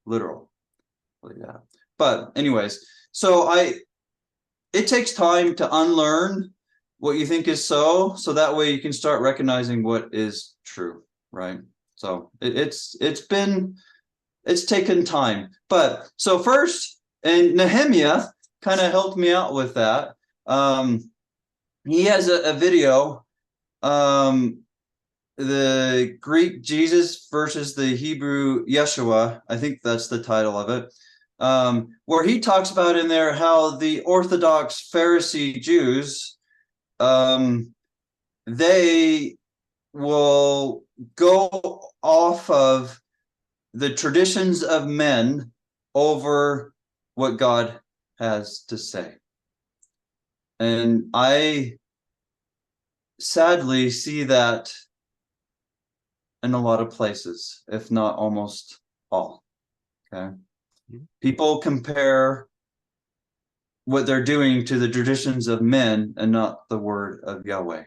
Speaker 2: literal. Yeah. But anyways, so it takes time to unlearn what you think is so that way you can start recognizing what is true, right? So it's taken time. But so first, and Nehemiah kind of helped me out with that. He has a video, the Greek Jesus versus the Hebrew Yeshua, I think that's the title of it, where he talks about in there how the Orthodox Pharisee Jews, they will go off of the traditions of men over what God has to say. And I sadly see that in a lot of places, if not almost all. Okay. People compare what they're doing to the traditions of men and not the word of Yahweh.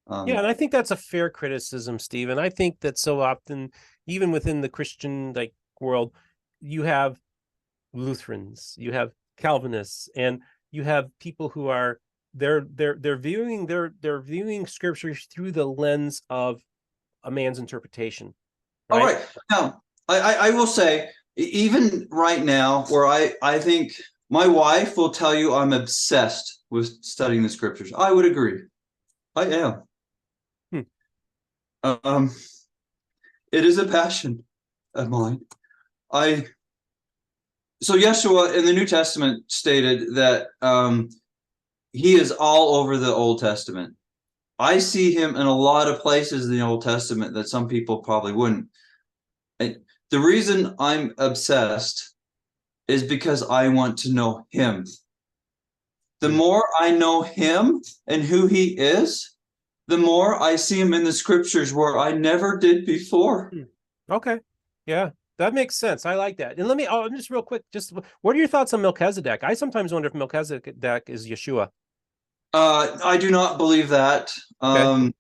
Speaker 1: Yeah, and I think that's a fair criticism, Stephen. I think that so often, even within the Christian world, you have Lutherans, you have Calvinists, and you have people who are they're viewing scriptures through the lens of a man's interpretation.
Speaker 2: Right? All right. Now, I will say, even right now, where I think my wife will tell you I'm obsessed with studying the scriptures. I would agree. I am. It is a passion of mine. So Yeshua in the New Testament stated that he is all over the Old Testament. I see him in a lot of places in the Old Testament that some people probably wouldn't. The reason I'm obsessed is because I want to know him. The more I know him and who he is, the more I see him in the scriptures where I never did before.
Speaker 1: Okay. Yeah, that makes sense. I like that. And let me, just real quick, just what are your thoughts on Melchizedek? I sometimes wonder if Melchizedek is Yeshua.
Speaker 2: I do not believe that.
Speaker 1: Okay.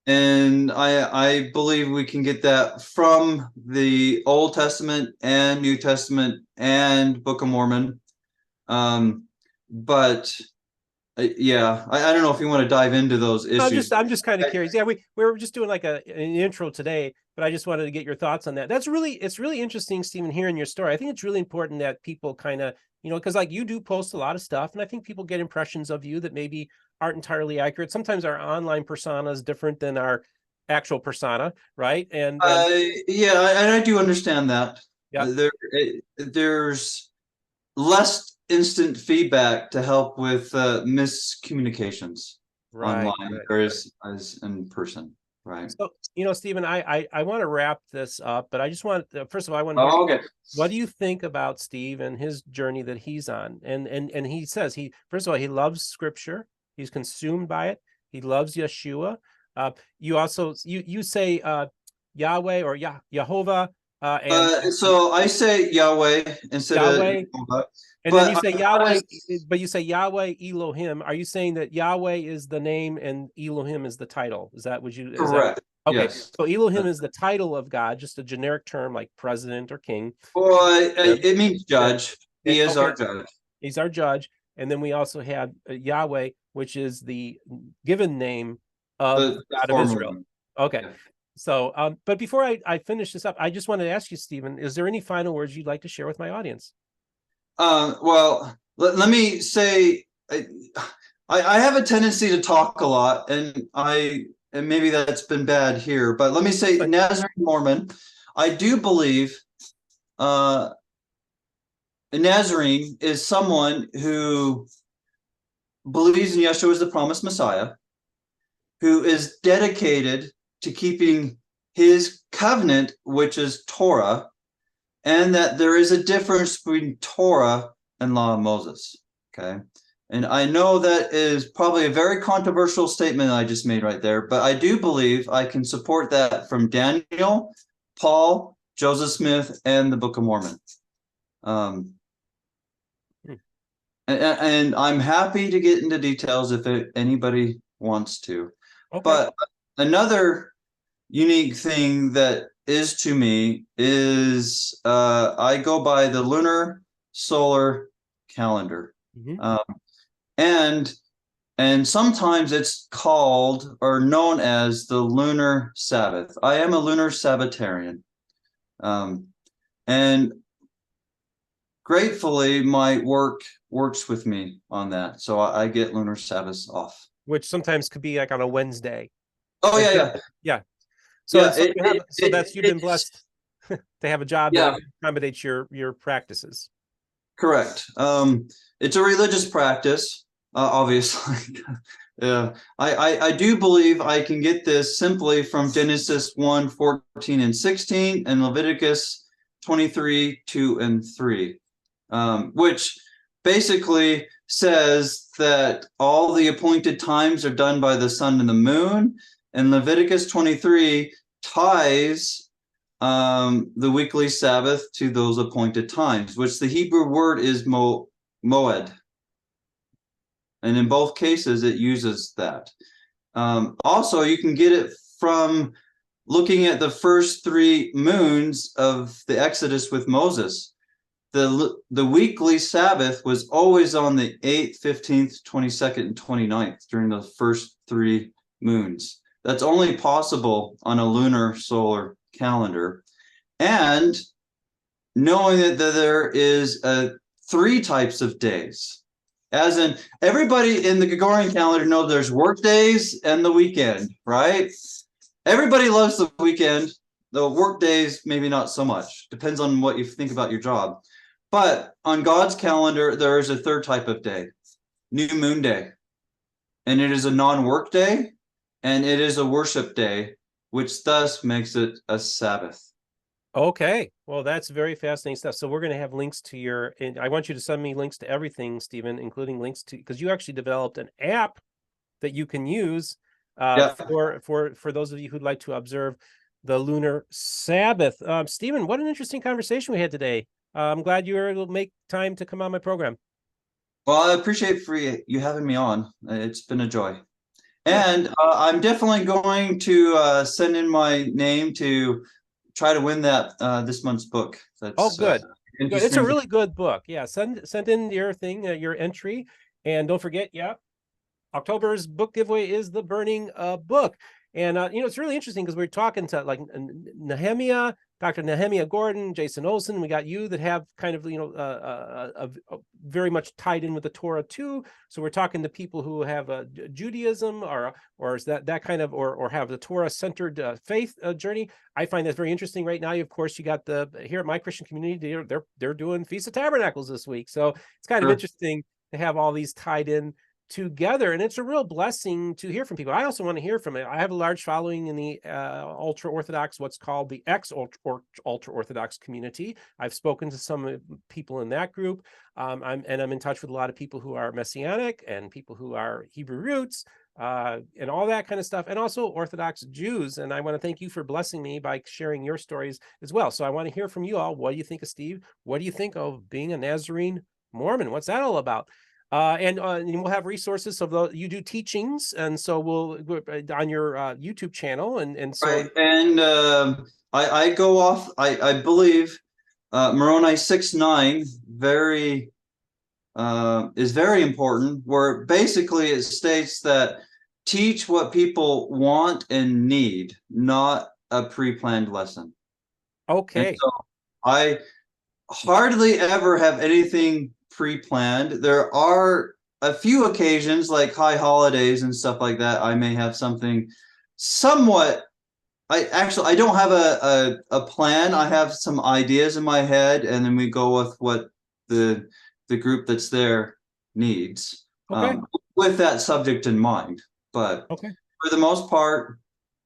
Speaker 2: And I believe we can get that from the Old Testament and New Testament and Book of Mormon. But yeah, I don't know if you want to dive into those issues.
Speaker 1: I'm just kind of curious. Yeah, we were just doing like an intro today, but I just wanted to get your thoughts on that. It's really interesting, Stephen, hearing your story. I think it's really important that people kind of, because like you do post a lot of stuff, and I think people get impressions of you that maybe aren't entirely accurate. Sometimes our online persona is different than our actual persona, right? And
Speaker 2: yeah, and I do understand that.
Speaker 1: Yeah.
Speaker 2: There's less instant feedback to help with miscommunications online or as in person, right?
Speaker 1: So, Stephen, I want to wrap this up, but I just want, first of all, I want to hear,
Speaker 2: okay.
Speaker 1: What do you think about Steve and his journey that he's on? And he says first of all, he loves scripture. He's consumed by it. He loves Yeshua. You also, you say Yahweh or Yehovah.
Speaker 2: So I say Yahweh instead
Speaker 1: Yahweh.
Speaker 2: of
Speaker 1: And then you say Yahweh, but you say Yahweh Elohim. Are you saying that Yahweh is the name and Elohim is the title? Is that what you?
Speaker 2: Correct.
Speaker 1: Okay.
Speaker 2: Yes.
Speaker 1: So Elohim is the title of God, just a generic term like president or king.
Speaker 2: Well, it means judge. He is our judge.
Speaker 1: He's our judge. And then we also have Yahweh, which is the given name of the God of Israel. Okay. Yeah. So, but before I finish this up, I just wanted to ask you, Stephen, is there any final words you'd like to share with my audience?
Speaker 2: Well, let me say, I have a tendency to talk a lot, and maybe that's been bad here, but let me say, Nazarene Mormon, I do believe a Nazarene is someone who believes in Yeshua as the promised Messiah, who is dedicated to keeping his covenant, which is Torah, and that there is a difference between Torah and law of Moses. Okay. And I know that is probably a very controversial statement I just made right there, but I do believe I can support that from Daniel, Paul, Joseph Smith, and the Book of Mormon. And I'm happy to get into details if anybody wants to. Okay. But another unique thing that is to me is I go by the lunar solar calendar. And sometimes it's called or known as the Lunar Sabbath. I am a Lunar Sabbatarian. And gratefully, my work works with me on that. So I get Lunar Sabbaths off.
Speaker 1: Which sometimes could be like on a Wednesday.
Speaker 2: Oh, yeah.
Speaker 1: Yeah. So, you've been blessed to have a job that accommodates your practices. Correct.
Speaker 2: It's a religious practice, obviously. Yeah, I do believe I can get this simply from Genesis 1:14 and 16 and Leviticus 23, 2 and 3, which basically says that all the appointed times are done by the sun and the moon. And Leviticus 23 ties the weekly Sabbath to those appointed times, which the Hebrew word is moed. And in both cases, it uses that. Also, you can get it from looking at the first 3 moons of the Exodus with Moses. The weekly Sabbath was always on the 8th, 15th, 22nd, and 29th during the first 3 moons. That's only possible on a lunar solar calendar. And knowing that there is 3 types of days, as in everybody in the Gregorian calendar knows there's work days and the weekend, right? Everybody loves the weekend. The work days, maybe not so much. Depends on what you think about your job. But on God's calendar, there is a 3rd type of day, New Moon Day. And it is a non-work day. and it is a worship day, which thus makes it a Sabbath.
Speaker 1: Okay, well, that's very fascinating stuff. So we're going to have links to your, and I want you to send me links to everything, Stephen, including links to, because you actually developed an app that you can use for those of you who'd like to observe the lunar Sabbath. Stephen, what an interesting conversation we had today. I'm glad you were able to make time to come on my program.
Speaker 2: Well, I appreciate you having me on. It's been a joy. And I'm definitely going to send in my name to try to win that this month's book. That's
Speaker 1: good. It's a really good book. Yeah, send in your thing, your entry, and don't forget, October's book giveaway is the Burning Book. And it's really interesting because we're talking to like Nehemiah, Dr. Nehemiah Gordon, Jason Olson. We got you that have kind of very much tied in with the Torah too. So we're talking to people who have Judaism or is that kind of or have the Torah centered faith journey. I find that very interesting right now. Of course, you got here at My Christian Community, they're doing Feast of Tabernacles this week. So it's kind of interesting to have all these tied in together, and it's a real blessing to hear from people. I also want to hear from it. I have a large following in the ultra-Orthodox, what's called the ex-ultra-Orthodox community. I've spoken to some people in that group. I'm in touch with a lot of people who are Messianic and people who are Hebrew roots and all that kind of stuff, and also Orthodox Jews. And I want to thank you for blessing me by sharing your stories as well. So I want to hear from you all. What do you think of Steve? What do you think of being a Nazarene Mormon? What's that all about? And we'll have resources. So you do teachings, and so we'll on your YouTube channel, and so
Speaker 2: right. And I go off. I believe Moroni 6:9 is very important. Where basically it states that teach what people want and need, not a pre-planned lesson.
Speaker 1: Okay.
Speaker 2: And so I hardly ever have anything pre-planned. There are a few occasions like high holidays and stuff like that. I may have something somewhat. I don't have a plan. I have some ideas in my head, and then we go with what the group that's there needs. With that subject in mind. But for the most part,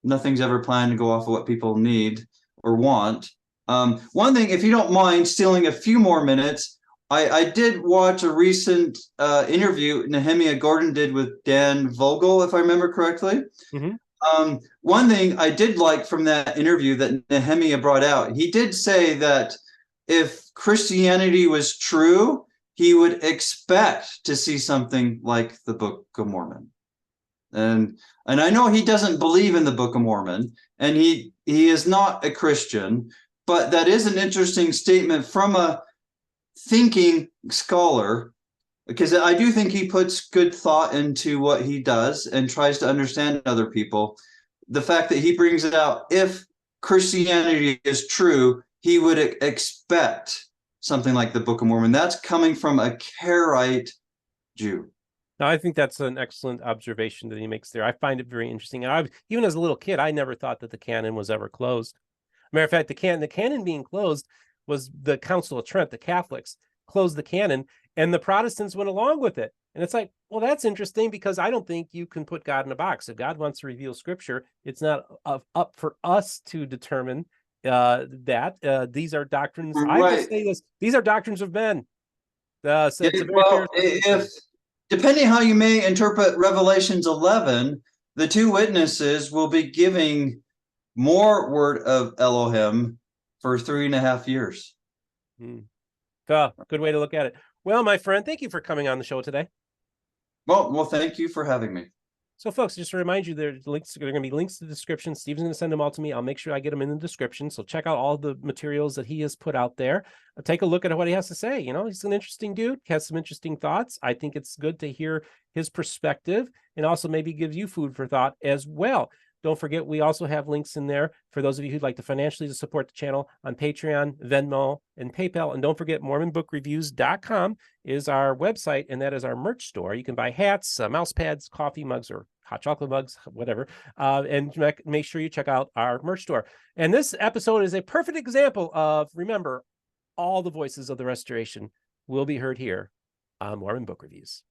Speaker 2: nothing's ever planned to go off of what people need or want. One thing, if you don't mind stealing a few more minutes, I did watch a recent interview Nehemiah Gordon did with Dan Vogel, if I remember correctly.
Speaker 1: Mm-hmm.
Speaker 2: One thing I did like from that interview that Nehemiah brought out, he did say that if Christianity was true, he would expect to see something like the Book of Mormon. And I know he doesn't believe in the Book of Mormon, and he is not a Christian, but that is an interesting statement from a thinking scholar, because I do think he puts good thought into what he does and tries to understand other people. The fact that he brings it out, if Christianity is true, he would expect something like the Book of Mormon. That's coming from a Karaite Jew.
Speaker 1: Now, I think that's an excellent observation that he makes there. I find it very interesting. And even as a little kid, I never thought that the canon was ever closed. Matter of fact, the canon being closed was the Council of Trent. The Catholics closed the canon, and the Protestants went along with it. And it's like, well, that's interesting, because I don't think you can put God in a box. If God wants to reveal Scripture, it's not up for us to determine that. These are doctrines.
Speaker 2: Right.
Speaker 1: I will say this: these are doctrines of men. So it's a very fair
Speaker 2: depending how you may interpret Revelations 11, the two witnesses will be giving more word of Elohim for 3.5 years.
Speaker 1: Good way to look at it. Well, my friend, thank you for coming on the show today.
Speaker 2: Well, thank you for having me.
Speaker 1: So, folks, just to remind you, there are going to be links to the description. Steven's going to send them all to me. I'll make sure I get them in the description. So check out all the materials that he has put out there. Take a look at what he has to say. He's an interesting dude, has some interesting thoughts. I think it's good to hear his perspective, and also maybe gives you food for thought as well. Don't forget, we also have links in there for those of you who'd like to financially support the channel on Patreon, Venmo, and PayPal. And don't forget, MormonBookReviews.com is our website, and that is our merch store. You can buy hats, mouse pads, coffee mugs, or hot chocolate mugs, whatever. And make sure you check out our merch store. And this episode is a perfect example of, remember, all the voices of the restoration will be heard here on Mormon Book Reviews.